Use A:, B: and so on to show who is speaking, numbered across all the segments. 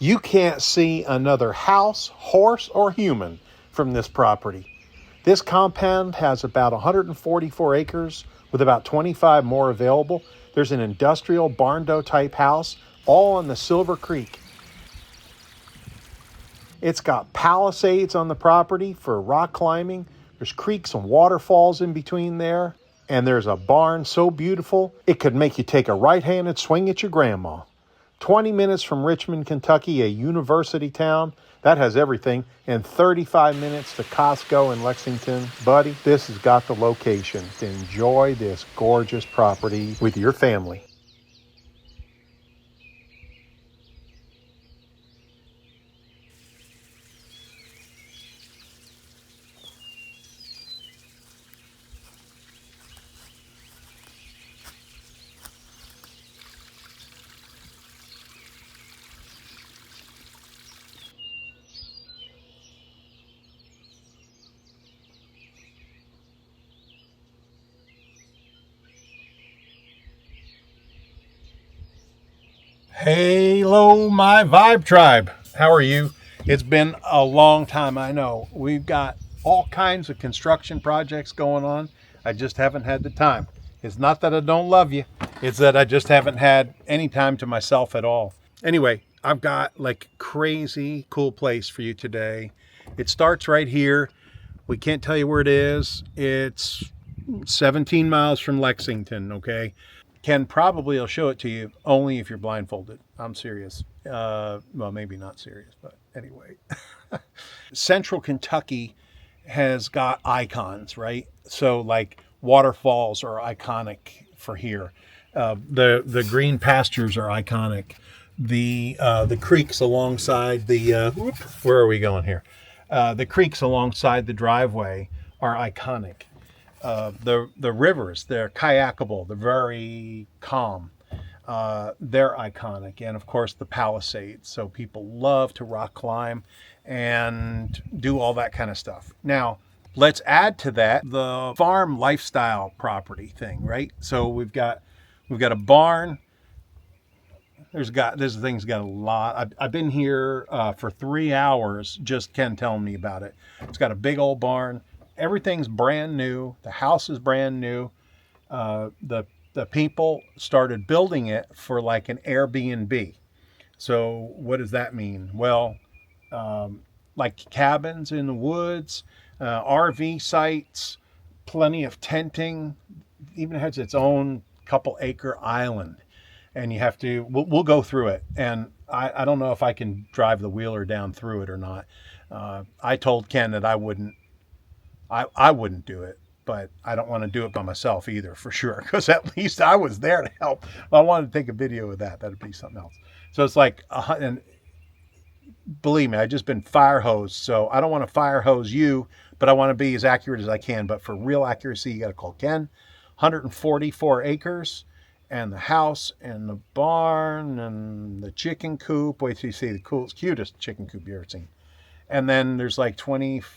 A: You can't see another house, horse, or human from this property. This compound has about 144 acres with about 25 more available. There's an industrial Barndo type house all on the Silver Creek. It's got palisades on the property for rock climbing. There's creeks and waterfalls in between there. And there's a barn so beautiful, it could make you take a right-handed swing at your grandma. 20 minutes from Richmond, Kentucky, a university town. That has everything. And 35 minutes to Costco in Lexington. Buddy, this has got the location to enjoy this gorgeous property with your family. Hello, my Vibe Tribe. How are you? It's been a long time, I know. We've got all kinds of construction projects going on. I just haven't had the time. It's not that I don't love you. It's that I just haven't had any time to myself at all. Anyway, I've got like crazy cool place for you today. It starts right here. We can't tell you where it is. It's 17 miles from Lexington, okay? Ken probably will show it to you only if you're blindfolded. I'm serious. Well, maybe not serious, but anyway. Central Kentucky has got icons, right? So like waterfalls are iconic for here. The green pastures are iconic. The creeks alongside the where are we going here? The creeks alongside the driveway are iconic. The rivers, they're kayakable, they're very calm. They're iconic. And of course the palisades. So people love to rock climb and do all that kind of stuff. Now, let's add to that the farm lifestyle property thing, right? So we've got a barn. This thing's got a lot. I've been here for 3 hours, just Ken telling me about it. It's got a big old barn. Everything's brand new. The house is brand new. The people started building it for like an Airbnb. So what does that mean? Well, like cabins in the woods, RV sites, plenty of tenting. Even has its own couple acre island. And you have to, we'll go through it. And I don't know if I can drive the wheeler down through it or not. I told Ken that I wouldn't do it, but I don't want to do it by myself either, for sure, because at least I was there to help. I wanted to take a video of that. That'd be something else. So it's like, and believe me, I've just been fire hosed, so I don't want to fire hose you, but I want to be as accurate as I can. But for real accuracy, you got to call Ken. 144 acres, and the house, and the barn, and the chicken coop. Wait till you see the cutest chicken coop you ever seen. And then there's like 24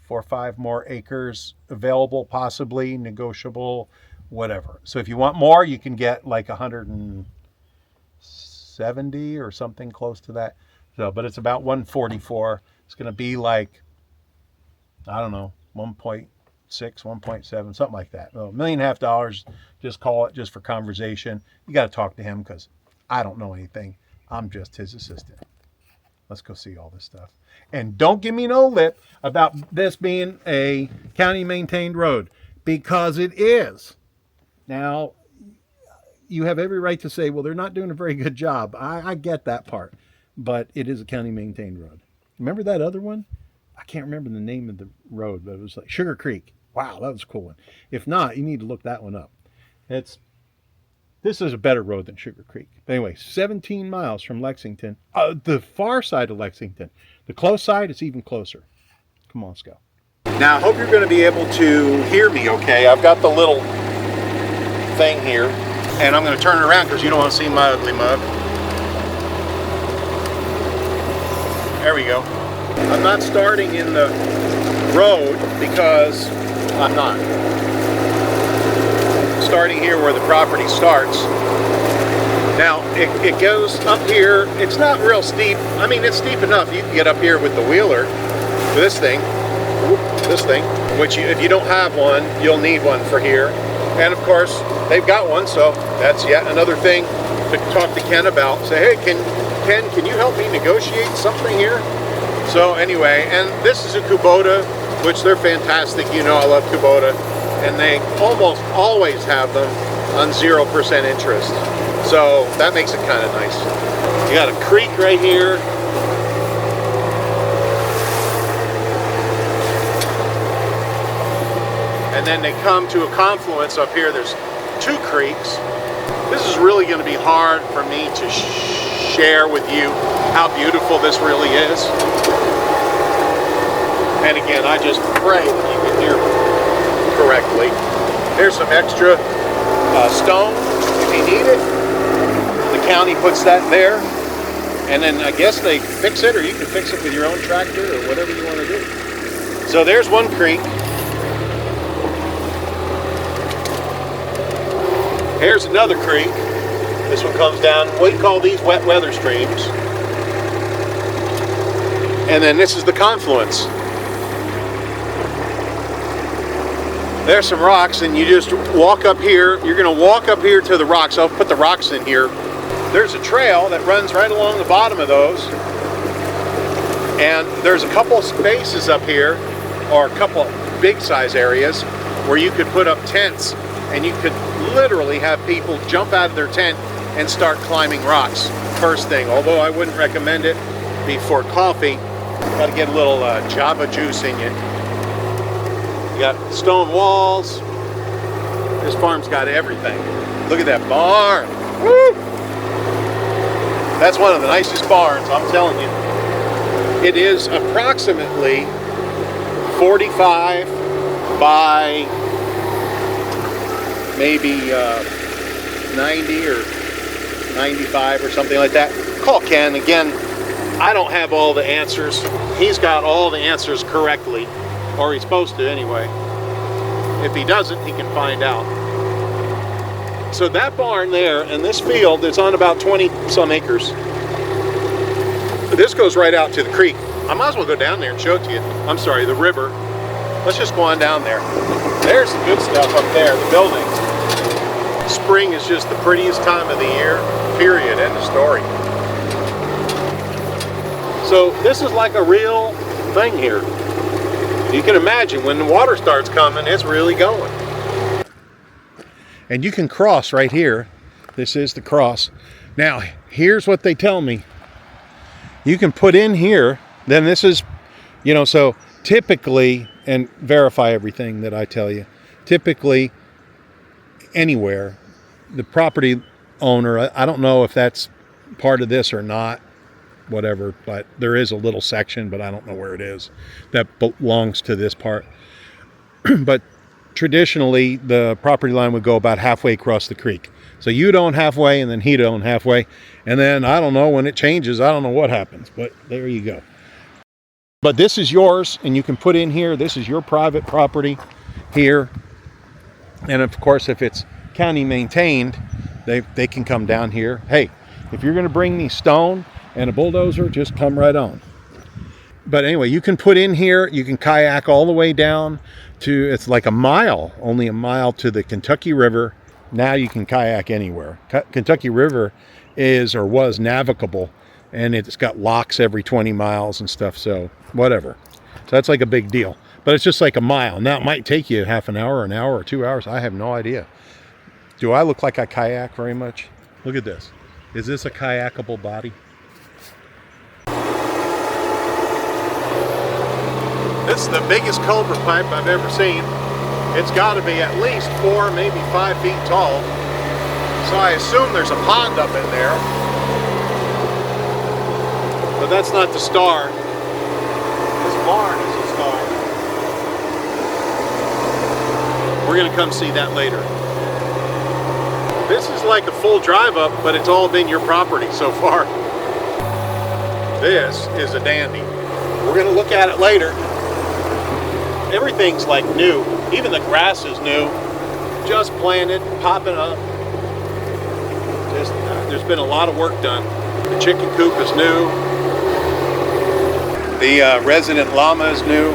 A: or 5 more acres available, possibly negotiable, whatever. So if you want more, you can get like 170 or something close to that. So, but it's about 144. It's going to be like, I don't know, 1.6, 1.7, something like that. $1.5 million. Just call it just for conversation. You got to talk to him because I don't know anything. I'm just his assistant. Let's go see all this stuff. And don't give me no lip about this being a county maintained road, because it is. Now, you have every right to say, well, they're not doing a very good job. I get that part, but it is a county maintained road. Remember that other one? I can't remember the name of the road, but it was like Sugar Creek. Wow, that was a cool one. If not, you need to look that one up. This is a better road than Sugar Creek. But anyway, 17 miles from Lexington. The far side of Lexington. The close side is even closer. Come on, let's go. Now, I hope you're going to be able to hear me okay. I've got the little thing here, and I'm going to turn it around because you don't want to see my ugly mug. There we go. I'm not starting in the road because I'm not. Starting here where the property starts, Now, it goes up here. It's not real steep. I mean, it's steep enough. You can get up here with the wheeler, with this thing, which if you don't have one, you'll need one for here. And of course, they've got one, so that's yet another thing to talk to Ken about. Say, hey, Ken, can you help me negotiate something here? So anyway, and this is a Kubota, which they're fantastic. You know I love Kubota. And they almost always have them on 0% interest. So that makes it kind of nice. You got a creek right here. And then they come to a confluence up here. There's two creeks. This is really going to be hard for me to share with you how beautiful this really is. And again, I just pray that you can hear me correctly. There's some extra stone if you need it. The county puts that there, and then I guess they fix it, or you can fix it with your own tractor or whatever you want to do. So there's one creek. Here's another creek. This one comes down. We call these wet weather streams. And then this is the confluence. There's some rocks, and you just walk up here. You're going to walk up here to the rocks. I'll put the rocks in here. There's a trail that runs right along the bottom of those. And there's a couple spaces up here, or a couple big size areas, where you could put up tents, and you could literally have people jump out of their tent and start climbing rocks first thing. Although I wouldn't recommend it before coffee. Got to get a little Java juice in you. You got stone walls. This farm's got everything. Look at that barn. Woo! That's one of the nicest barns, I'm telling you. It is approximately 45 by maybe 90 or 95 or something like that. Call Ken. Again, I don't have all the answers. He's got all the answers correctly. Or he's supposed to anyway. If he doesn't, he can find out. So that barn there and this field is on about 20 some acres. This goes right out to the creek. I might as well go down there and show it to you. I'm sorry, the river. Let's just go on down there. There's the good stuff up there, the building. Spring is just the prettiest time of the year, period, end of story. So this is like a real thing here. You can imagine when the water starts coming, it's really going. And you can cross right here. This is the cross. Now, here's what they tell me. You can put in here, then this is, you know, so typically, and verify everything that I tell you, typically anywhere, the property owner, I don't know if that's part of this or not, whatever, but there is a little section, but I don't know where it is, that belongs to this part. But traditionally the property line would go about halfway across the creek. So you don't halfway and then he don't halfway, and then I don't know when it changes, I don't know what happens, but there you go. But this is yours, and you can put in here, this is your private property here. And of course, if it's county maintained, they can come down here. Hey, if you're going to bring me stone and a bulldozer, just come right on. But anyway, you can put in here, you can kayak all the way down to, it's like a mile, only a mile to the Kentucky River. Now you can kayak anywhere. Kentucky River is, or was, navigable, and it's got locks every 20 miles and stuff, so whatever. So that's like a big deal. But it's just like a mile. Now it might take you half an hour or 2 hours. I have no idea. Do I look like I kayak very much? Look at this. Is this a kayakable body? This is the biggest culvert pipe I've ever seen. It's got to be at least 4, maybe 5 feet tall. So I assume there's a pond up in there. But that's not the star. This barn is the star. We're going to come see that later. This is like a full drive up, but it's all been your property so far. This is a dandy. We're going to look at it later. Everything's like new. Even the grass is new. Just planted, popping up. There's There's been a lot of work done. The chicken coop is new. The resident llama is new.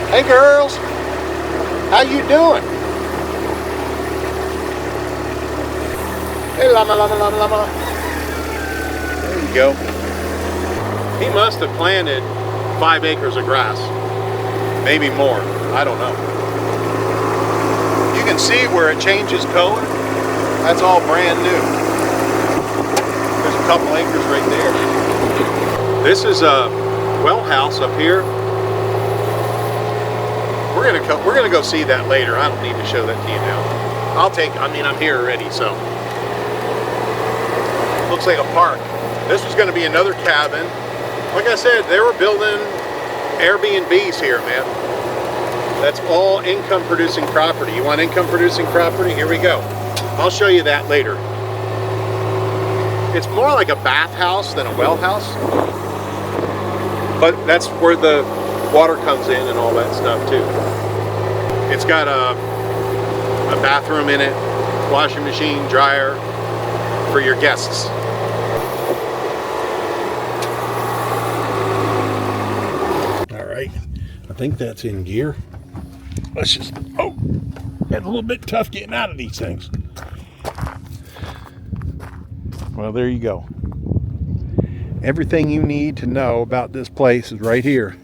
A: Hey girls, how you doing? Hey llama, llama, llama, llama. There you go. He must have planted 5 acres of grass. Maybe more, I don't know. You can see where it changes color. That's all brand new. There's a couple acres right there. This is a well house up here. We're gonna go see that later. I don't need to show that to you now. I'm here already, so. Looks like a park. This was gonna be another cabin. Like I said, they were building Airbnbs here, man. That's all income producing property. You want income producing property? Here we go. I'll show you that later. It's more like a bathhouse than a well house. But that's where the water comes in and all that stuff too. It's got a bathroom in it, washing machine, dryer for your guests. All right, I think that's in gear. Let's just, it's a little bit tough getting out of these things. Well, there you go. Everything you need to know about this place is right here.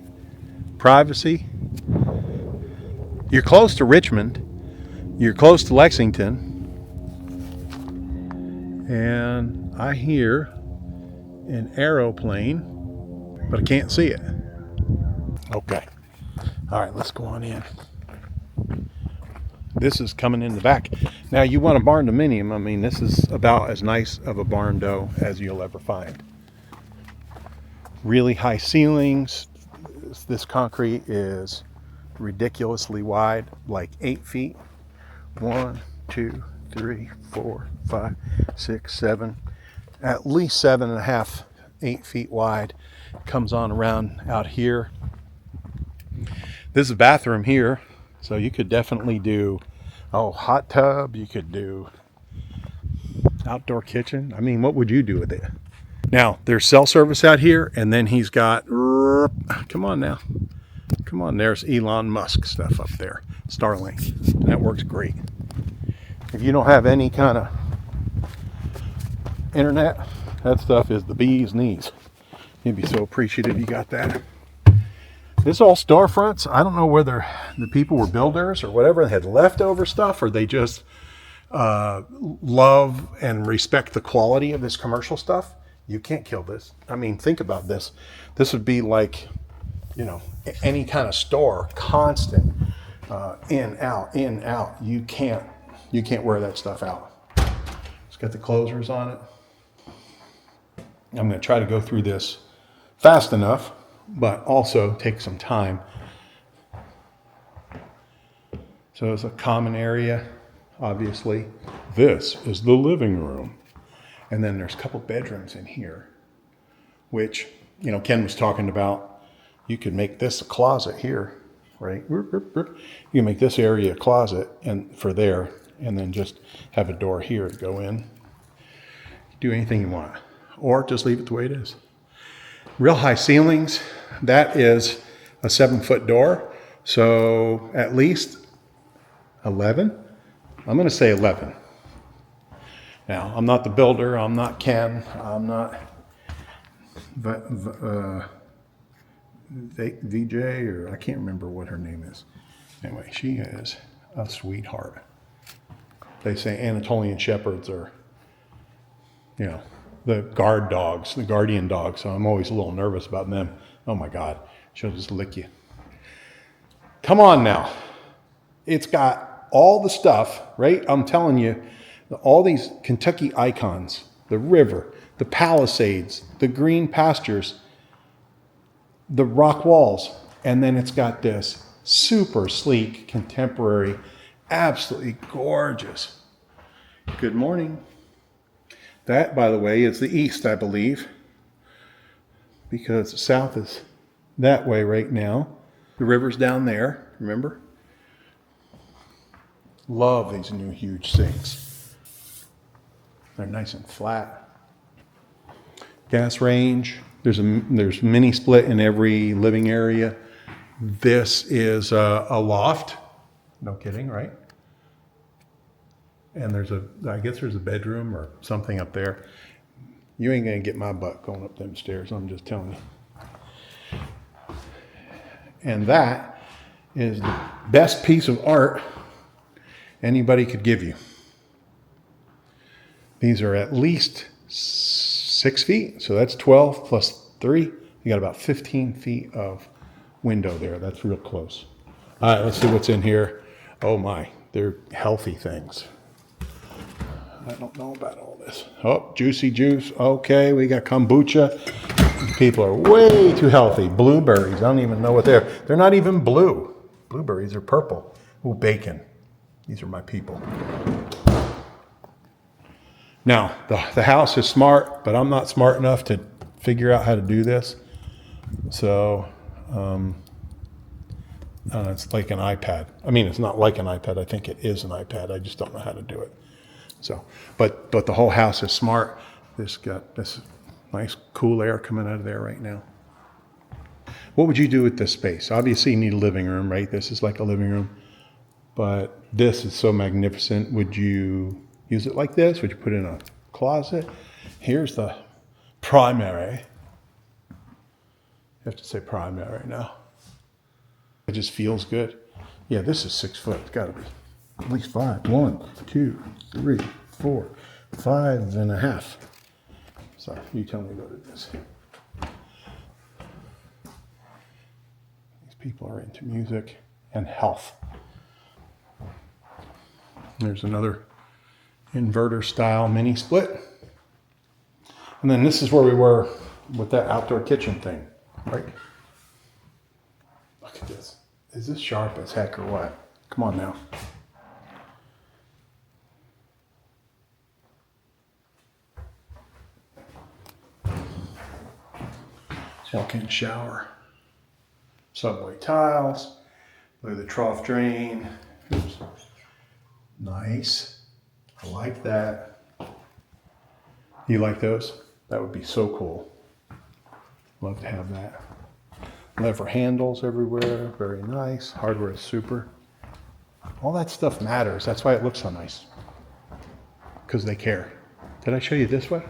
A: Privacy. You're close to Richmond. You're close to Lexington. And I hear an aeroplane, but I can't see it. Okay. All right, let's go on in. This is coming in the back. Now, you want a barndominium. I mean, this is about as nice of a barndo as you'll ever find. Really high ceilings. This concrete is ridiculously wide, like 8 feet. 1, 2, 3, 4, 5, 6, 7, at least 7.5, 8 feet wide. Comes on around out here. This is a bathroom here, so you could definitely do hot tub. You could do outdoor kitchen. I mean, what would you do with it? Now, there's cell service out here, and then he's got, come on now. Come on, there's Elon Musk stuff up there. Starlink. That works great. If you don't have any kind of internet, that stuff is the bee's knees. You'd be so appreciative you got that. This all storefronts. I don't know whether the people were builders or whatever, had leftover stuff, or they just love and respect the quality of this commercial stuff. You can't kill this. I mean, think about this. This would be like, any kind of store, constant, in, out, in, out. You can't wear that stuff out. It's got the closers on it. I'm going to try to go through this fast enough, but also take some time. So it's a common area, obviously. This is the living room. And then there's a couple bedrooms in here, which, Ken was talking about. You could make this a closet here, right? You can make this area a closet and for there, and then just have a door here to go in. Do anything you want, or just leave it the way it is. Real high ceilings. That is a 7-foot door, so at least 11. I'm going to say 11. Now, I'm not the builder. I'm not Ken. I'm not VJ, or I can't remember what her name is. Anyway, she is a sweetheart. They say Anatolian Shepherds are, the guard dogs, the guardian dogs. So I'm always a little nervous about them. Oh my God, she'll just lick you. Come on now. It's got all the stuff, right? I'm telling you, all these Kentucky icons, the river, the palisades, the green pastures, the rock walls, and then it's got this super sleek, contemporary, absolutely gorgeous. Good morning. That, by the way, is the east, I believe, because the south is that way right now. The river's down there, remember? Love these new huge sinks. They're nice and flat. Gas range. There's mini split in every living area. This is a loft. No kidding, right? And I guess there's a bedroom or something up there. You ain't gonna get my butt going up them stairs, I'm just telling you. And that is the best piece of art anybody could give you. These are at least 6 feet, so that's 12 plus 3. You got about 15 feet of window there. That's real close. All right, let's see what's in here. Oh my, they're healthy things. I don't know about all this. Oh, juicy juice. Okay, we got kombucha. These people are way too healthy. Blueberries, I don't even know what they're. They're not even blue. Blueberries are purple. Ooh, bacon. These are my people. Now, the house is smart, but I'm not smart enough to figure out how to do this. So, it's like an iPad. I mean, it's not like an iPad. I think it is an iPad. I just don't know how to do it. So, but the whole house is smart. This got this nice cool air coming out of there right now. What would you do with this space? Obviously, you need a living room, right? This is like a living room. But this is so magnificent. Would you use it like this? Would you put it in a closet? Here's the primary. You have to say primary now. It just feels good. Yeah, this is 6 foot. It's got to be at least 5. 1, 2, 3, 4, 5.5. So you tell me what it is. These people are into music and health. There's another inverter style mini split. And then this is where we were with that outdoor kitchen thing, right? Look at this. Is this sharp as heck or what? Come on now. Walk-in shower. Subway tiles. Look at the trough drain. Oops. Nice. I like that. You like those? That would be so cool. Love to have that. Lever handles everywhere. Very nice. Hardware is super. All that stuff matters. That's why it looks so nice. Because they care. Did I show you this way?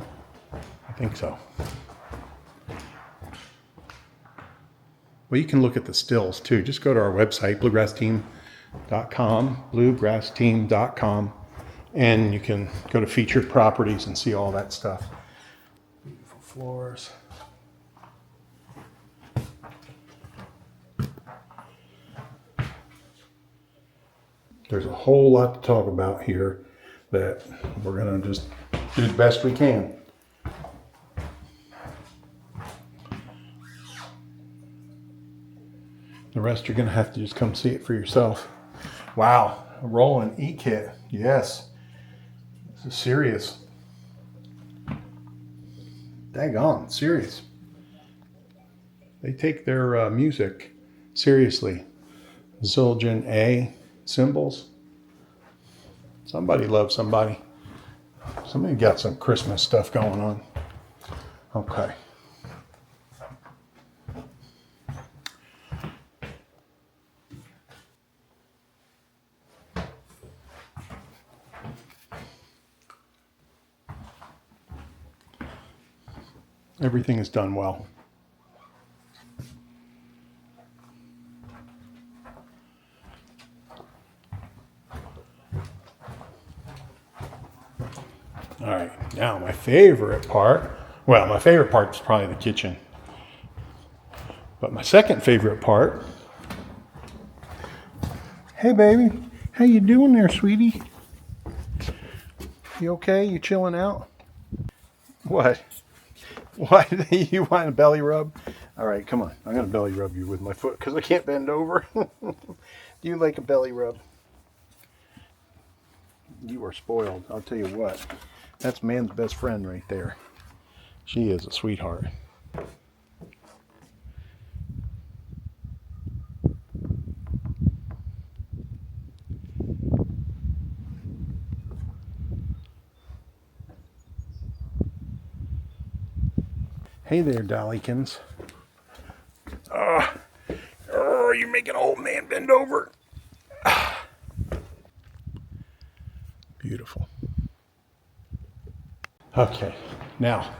A: I think so. Well, you can look at the stills too. Just go to our website, bluegrassteam.com, and you can go to featured properties and see all that stuff. Beautiful floors. There's a whole lot to talk about here that we're going to just do the best we can. The rest you're going to have to just come see it for yourself. Wow, a rolling E-kit. Yes. This is serious. Daggone, serious. They take their music seriously. Zildjian A cymbals. Somebody loves somebody. Somebody got some Christmas stuff going on. Okay. Everything is done well. All right, now my favorite part, well, my favorite part is probably the kitchen. But my second favorite part, hey baby, how you doing there, sweetie? You okay? You chilling out? What? Why you want a belly rub? All right, come on. I'm going to belly rub you with my foot because I can't bend over. Do you like a belly rub? You are spoiled. I'll tell you what. That's man's best friend right there. She is a sweetheart. Hey there, Dollykins. Oh, you're making an old man bend over. Beautiful. Okay, now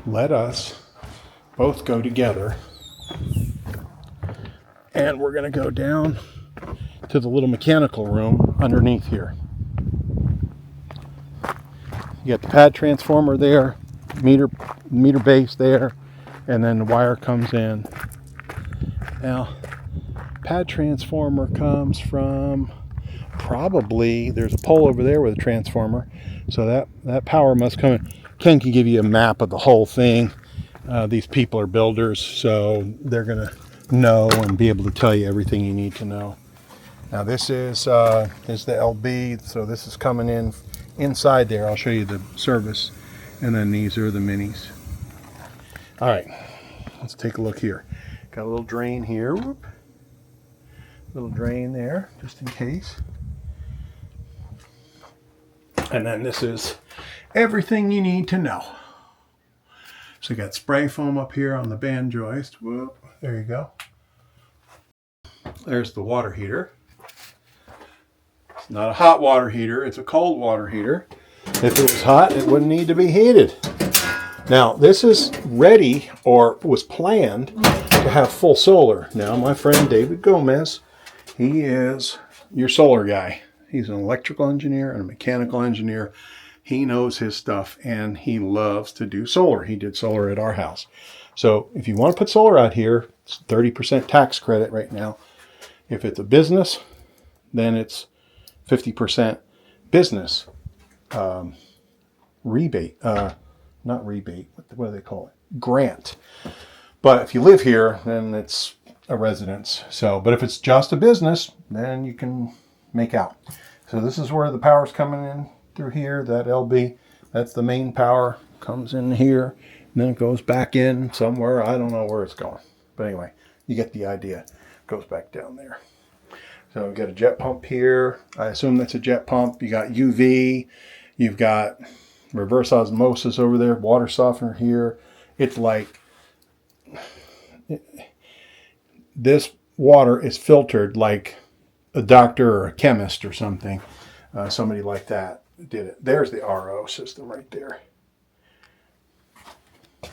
A: let us both go together, and we're going to go down to the little mechanical room underneath here. You got the pad transformer there, meter base there, and then the wire comes in. Now, pad transformer comes from probably, there's a pole over there with a transformer, so that power must come in. Ken can give you a map of the whole thing. These people are builders, so they're going to know and be able to tell you everything you need to know. Now this is the LB, so this is coming in inside there. I'll show you the service, and then these are the minis. All right, let's take a look here. Got a little drain here. Whoop. Little drain there, just in case. And then this is everything you need to know. So you got spray foam up here on the band joist. Whoop, there you go. There's the water heater. It's not a hot water heater, it's a cold water heater. If it was hot, it wouldn't need to be heated. Now, this is ready, or was planned, to have full solar. Now, my friend David Gomez, he is your solar guy. He's an electrical engineer and a mechanical engineer. He knows his stuff, and he loves to do solar. He did solar at our house. So if you want to put solar out here, it's 30% tax credit right now. If it's a business, then it's 50% business rebate. Not rebate. What do they call it? Grant. But if you live here, then it's a residence. So, but if it's just a business, then you can make out. So this is where the power's coming in through here. That LB, that's the main power, comes in here, and then it goes back in somewhere. I don't know where it's going. But anyway, you get the idea. It goes back down there. So we've got a jet pump here. I assume that's a jet pump. You got UV. You've got reverse osmosis over there. Water softener here. It's like this water is filtered like a doctor or a chemist or something. Somebody like that did it. There's the RO system right there.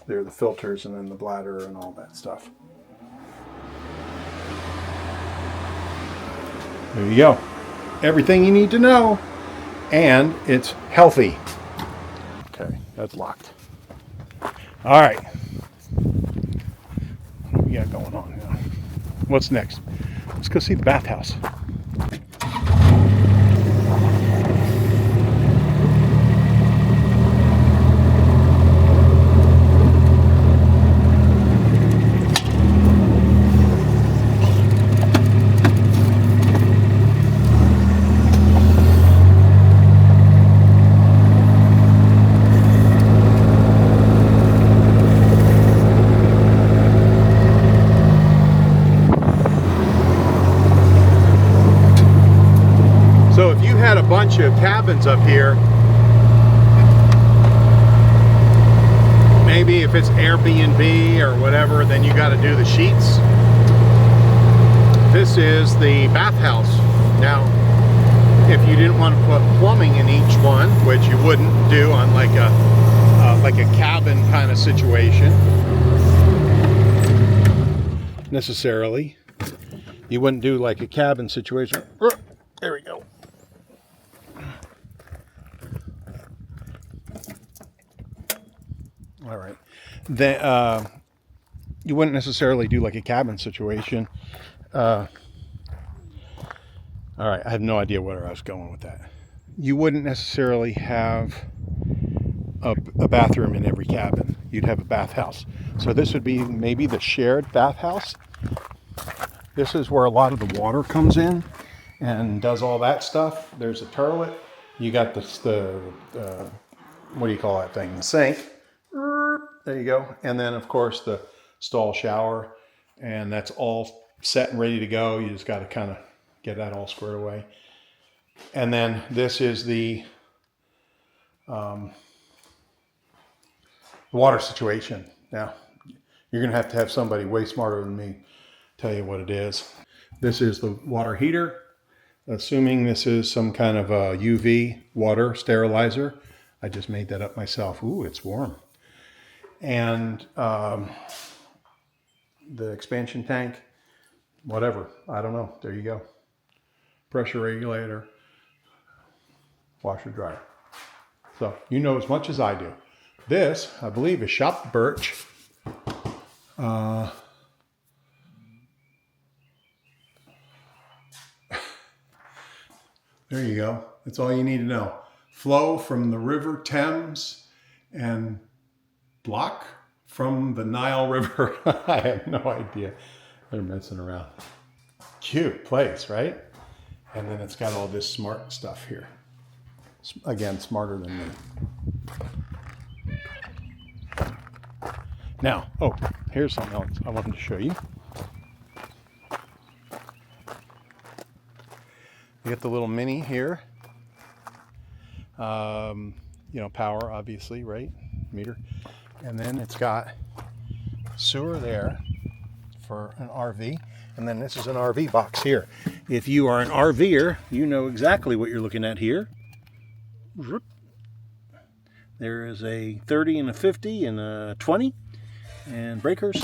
A: There are the filters and then the bladder and all that stuff. There you go. Everything you need to know. And it's healthy. Okay, that's locked. All right. What do we got going on now? What's next? Let's go see the bathhouse. Of cabins up here, maybe if it's Airbnb or whatever, then you got to do the sheets. This is the bathhouse. Now, if you didn't want to put plumbing in each one, which you wouldn't do on like a cabin kind of situation necessarily, you wouldn't do like a cabin situation. There we go. All right. Then you wouldn't necessarily do like a cabin situation. All right, I have no idea where I was going with that. You wouldn't necessarily have a bathroom in every cabin. You'd have a bathhouse. So this would be maybe the shared bathhouse. This is where a lot of the water comes in and does all that stuff. There's a toilet. You got the what do you call that thing? The sink. There you go. And then, of course, the stall shower. And that's all set and ready to go. You just got to kind of get that all squared away. And then this is the The water situation. Now, you're going to have somebody way smarter than me tell you what it is. This is the water heater. Assuming this is some kind of a UV water sterilizer. I just made that up myself. Ooh, it's warm. And the expansion tank, whatever. I don't know. There you go. Pressure regulator, washer dryer. So you know as much as I do. This, I believe, is Shop Birch. There you go. That's all you need to know. Flow from the River Thames and block from the Nile River. I have no idea. They're messing around. Cute place, right? And then it's got all this smart stuff here. Again, smarter than me. Now, oh, here's something else I wanted to show you. You get the little mini here. You know, power, obviously, right? Meter. And then it's got sewer there for an RV. And then this is an RV box here. If you are an RVer, you know exactly what you're looking at here. There is a 30 and a 50 and a 20 and breakers.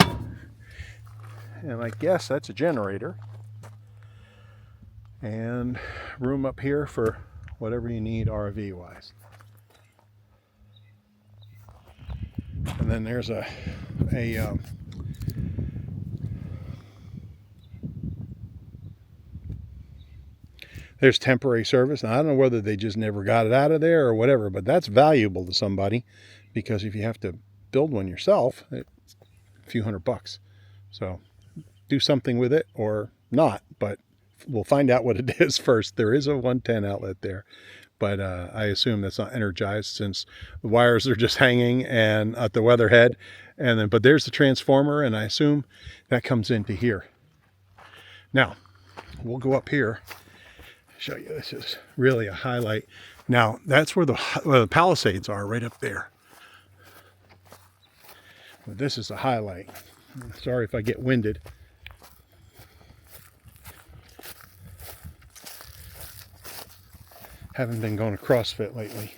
A: And I guess that's a generator. And room up here for whatever you need RV wise. And then there's there's temporary service. Now, I don't know whether they just never got it out of there or whatever, but that's valuable to somebody, because if you have to build one yourself, it's a few $100. So do something with it or not, but we'll find out what it is first. There is a 110 outlet there, but I assume that's not energized since the wires are just hanging and at the weatherhead. And then, but there's the transformer, and I assume that comes into here. Now, we'll go up here, show you. This is really a highlight. Now, that's where the palisades are, right up there. But this is a highlight. Sorry if I get winded. Haven't been going to CrossFit lately.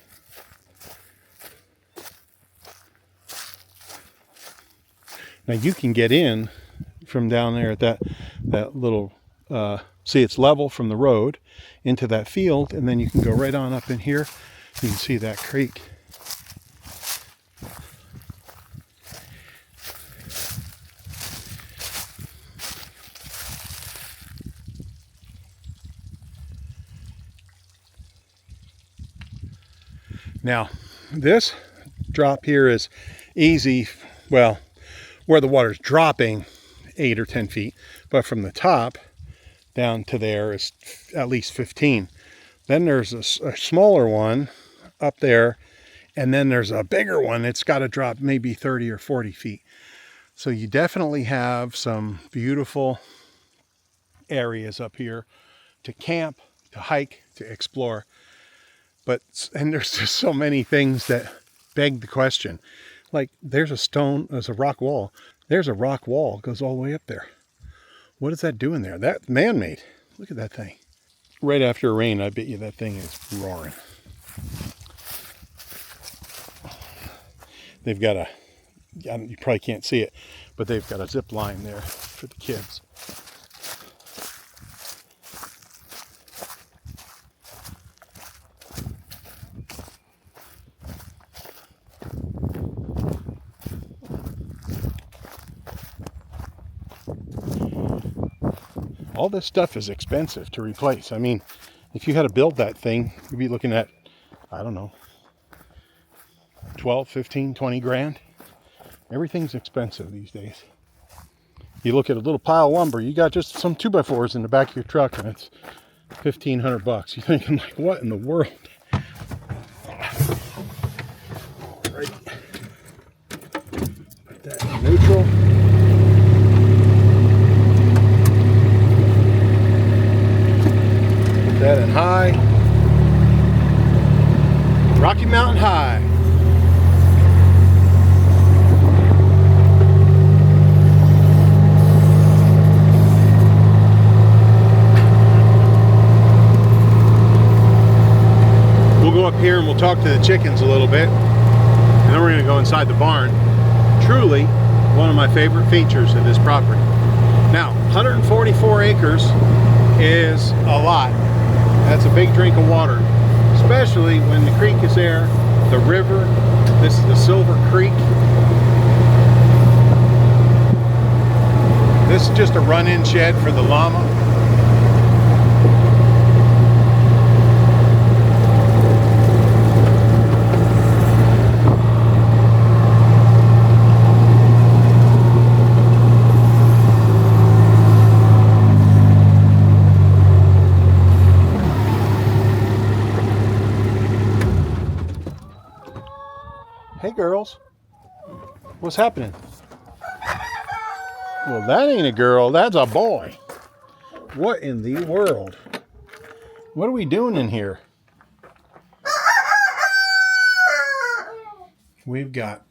A: Now you can get in from down there at that little, see, it's level from the road into that field, and then you can go right on up in here. You can see that creek. Now, this drop here is easy, well, where the water's dropping 8 or 10 feet, but from the top down to there is at least 15. Then there's a smaller one up there, and then there's a bigger one. It's got to drop maybe 30 or 40 feet. So you definitely have some beautiful areas up here to camp, to hike, to explore. And there's just so many things that beg the question. Like, there's a rock wall. There's a rock wall, goes all the way up there. What is that doing there? That's man-made. Look at that thing. Right after a rain, I bet you that thing is roaring. They've got you probably can't see it, but they've got a zip line there for the kids. All this stuff is expensive to replace. I mean, if you had to build that thing, you'd be looking at, I don't know, 12, 15, 20 grand. Everything's expensive these days. You look at a little pile of lumber, you got just some 2x4s in the back of your truck, and it's $1,500. You're thinking, like, what in the world? Alright. Put that in neutral. That in high. Rocky Mountain High. we'll talk to the chickens a little bit, and then we're going to go inside the barn. Truly one of my favorite features of this property. Now, 144 acres is a lot. That's a big drink of water, especially when the creek is there, the river. This is the Silver Creek. This is just a run-in shed for the llama. Hey girls, what's happening? Well, that ain't a girl, that's a boy. What in the world? What are we doing in here? We've got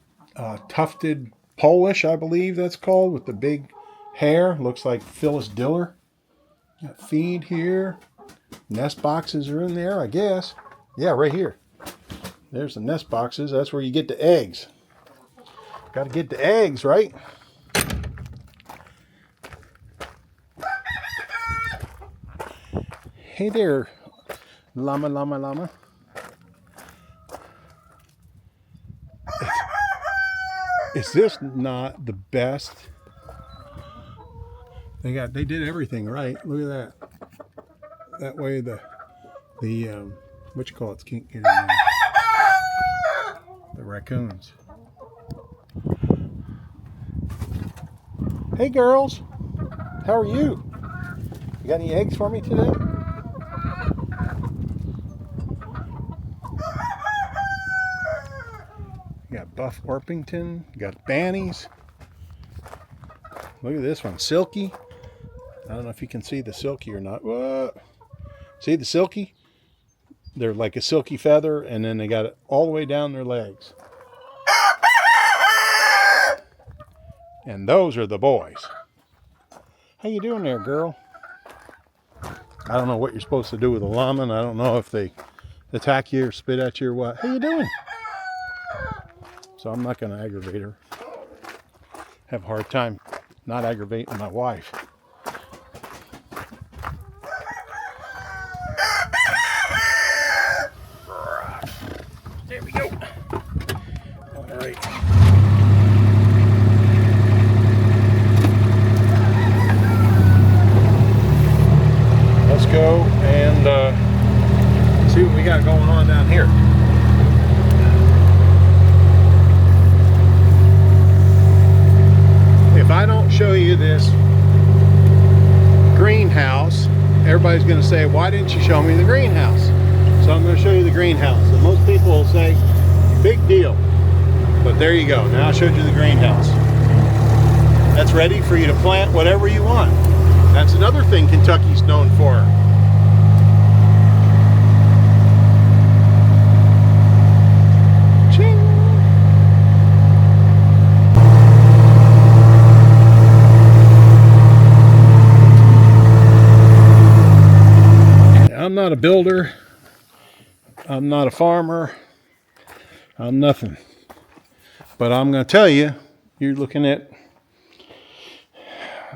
A: tufted Polish, I believe that's called, with the big hair. Looks like Phyllis Diller. Got feed here. Nest boxes are in there, I guess. Yeah, right here. There's the nest boxes. That's where you get the eggs. Got to get the eggs, right? Hey there, llama, llama, llama. Is this not the best? They did everything right. Look at that. That way the what you call it? Can't get in there. The raccoons. Hey girls, how are you? You got any eggs for me today? You got Buff Orpington, you got Bannies. Look at this one, Silky. I don't know if you can see the Silky or not. Whoa. See the Silky? They're like a silky feather, and then they got it all the way down their legs. And those are the boys. How you doing there, girl? I don't know what you're supposed to do with a llama, and I don't know if they attack you or spit at you or what. How you doing? So I'm not going to aggravate her. Have a hard time not aggravating my wife. There we go. All right. Let's go and see what we got going on down here. If I don't show you this greenhouse, everybody's going to say, why didn't you show me the greenhouse? So I'm going to show you the greenhouse. And most people will say, big deal. But there you go. Now I showed you the greenhouse. That's ready for you to plant whatever you want. That's another thing Kentucky's known for. Ching. I'm not a builder. I'm not a farmer. I'm nothing. But I'm going to tell you, you're looking at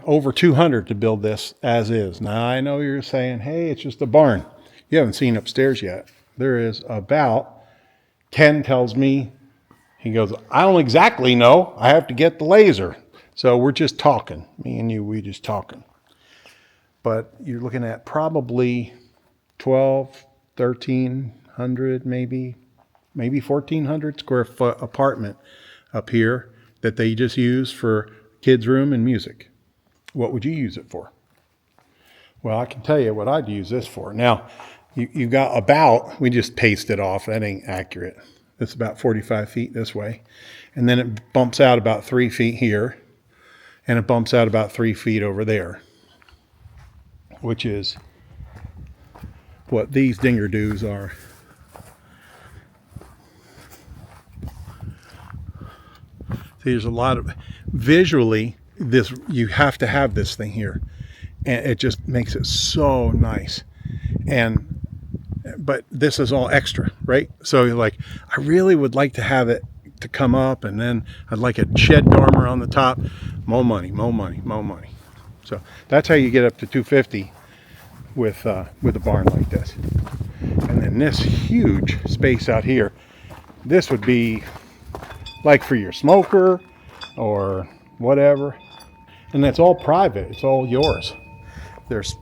A: over 200 to build this as is. Now I know you're saying, hey, it's just a barn. You haven't seen upstairs yet. There is about, Ken tells me, he goes, I don't exactly know. I have to get the laser. So we're just talking. Me and you, we just talking. But you're looking at probably 12, 1,300, maybe 1,400 square foot apartment up here that they just use for kids' room and music. What would you use it for? Well, I can tell you what I'd use this for. Now, you got about, we just paced it off. That ain't accurate. It's about 45 feet this way. And then it bumps out about 3 feet here. And it bumps out about 3 feet over there. Which is what these dinger-doos are. See, there's a lot of, visually, this, you have to have this thing here. And it just makes it so nice. And but this is all extra, right? So you're like, I really would like to have it to come up, and then I'd like a shed dormer on the top. More money, more money, more money. So that's how you get up to 250 with a barn like this. And then this huge space out here, this would be like for your smoker or whatever. And that's all private. It's all yours. There's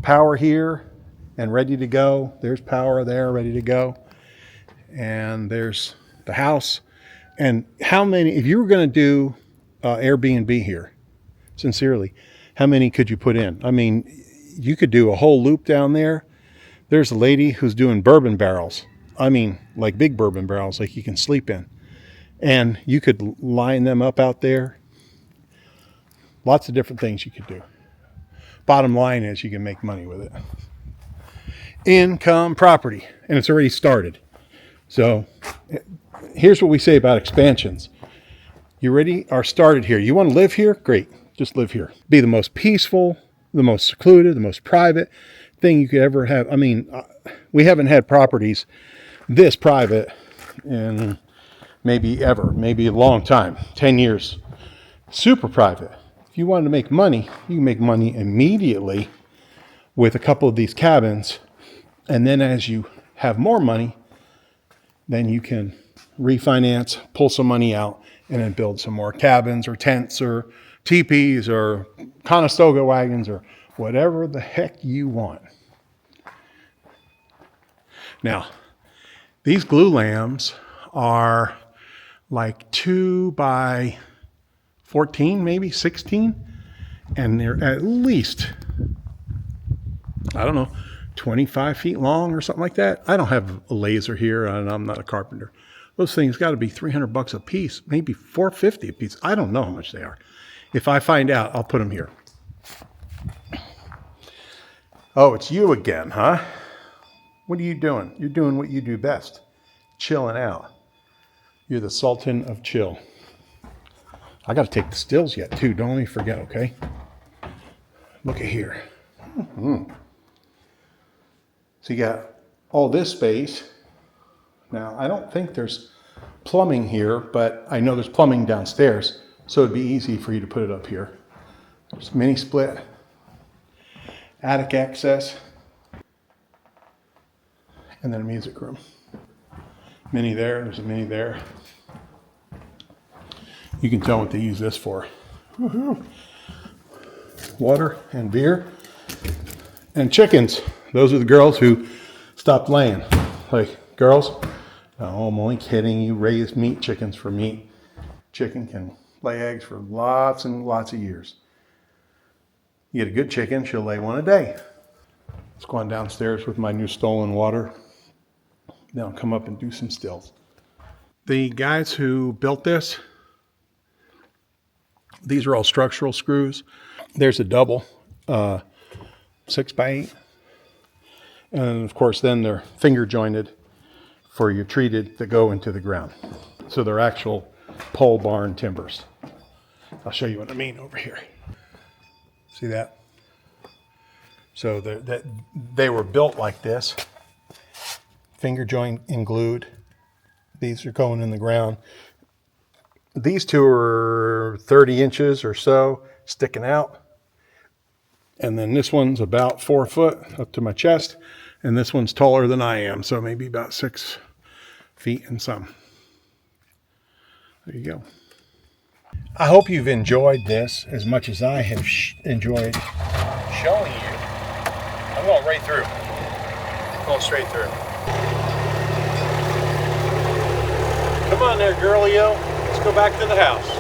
A: power here and ready to go. There's power there ready to go. And there's the house. And how many, if you were going to do Airbnb here, sincerely, how many could you put in? I mean, you could do a whole loop down there. There's a lady who's doing bourbon barrels. I mean, like big bourbon barrels, like you can sleep in. And you could line them up out there. Lots of different things you could do. Bottom line is you can make money with it. Income property, and it's already started. So here's what we say about expansions. You already are started here. You want to live here? Great. Just live here. Be the most peaceful, the most secluded, the most private thing you could ever have. I mean, we haven't had properties this private in maybe a long time, 10 years. Super private. If you wanted to make money, you can make money immediately with a couple of these cabins. And then as you have more money, then you can refinance, pull some money out, and then build some more cabins or tents or teepees or Conestoga wagons or whatever the heck you want. Now, these glue lambs are like 2 by 14, maybe 16, and they're at least, I don't know, 25 feet long or something like that. I don't have a laser here, and I'm not a carpenter. Those things got to be $300 a piece, maybe $450 a piece. I don't know how much they are. If I find out, I'll put them here. Oh, it's you again, huh? What are you doing? You're doing what you do best, chilling out. You're the Sultan of chill. I got to take the stills yet, too. Don't let me forget, okay? Look at here. Mm-hmm. So you got all this space. Now, I don't think there's plumbing here, but I know there's plumbing downstairs, so it'd be easy for you to put it up here. There's mini split, attic access, and then a music room. Mini there, there's a mini there. You can tell what they use this for. Woo-hoo. Water and beer and chickens. Those are the girls who stopped laying. Like, girls, no, I'm only kidding. You raise meat chickens for meat. Chicken can lay eggs for lots and lots of years. You get a good chicken, she'll lay one a day. Let's go on downstairs with my new stolen water. Then I'll come up and do some stills. The guys who built this, these are all structural screws. There's a double 6x8. And of course, then they're finger jointed for your treated that go into the ground. So they're actual pole barn timbers. I'll show you what I mean over here. See that? So they were built like this, finger joint and glued. These are going in the ground. These two are 30 inches or so sticking out. And then this one's about 4 foot up to my chest. And this one's taller than I am, so maybe about 6 feet and some. There you go. I hope you've enjoyed this as much as I have enjoyed showing you. I'm going right through. Going straight through. Come on there, girlio. Let's go back to the house.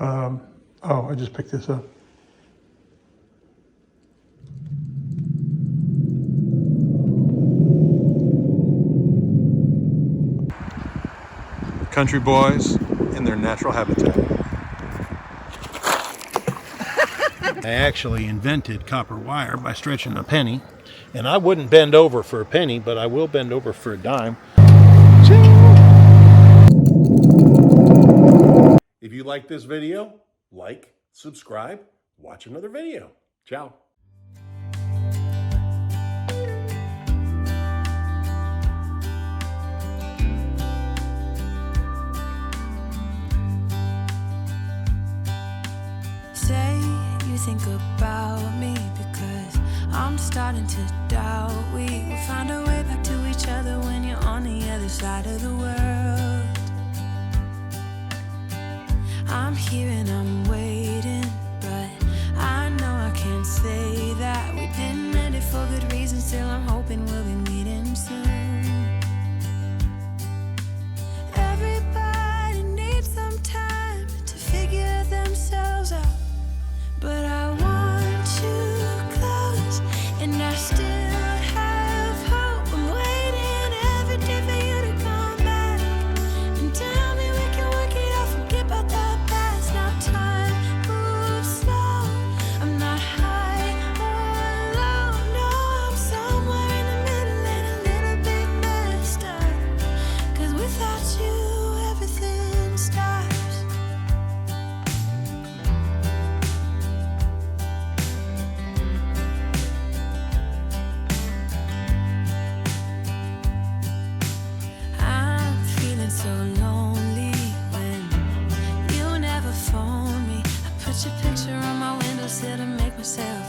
A: Oh, I just picked this up. Country boys in their natural habitat. I actually invented copper wire by stretching a penny, and I wouldn't bend over for a penny, but I will bend over for a dime. If you like this video, like, subscribe, watch another video. Ciao.
B: Say you think about me because I'm starting to doubt we will find a way back to each other when you're on the other side of the world. I'm here and I'm waiting, but I know I can't say that we didn't end it for good reasons. Still I'm hoping we'll be meeting soon. Everybody needs some time to figure themselves out, but I want you close, and I still have hope. I'm waiting every day for you to come back and tell me we can work it out, forget about the past. Now time moves slow, I'm not high or low, no, I'm somewhere in the middle and a little bit messed up, 'cause without you everything stops. I'm feeling so lonely when you never phone me. I put your picture on my windowsill to make myself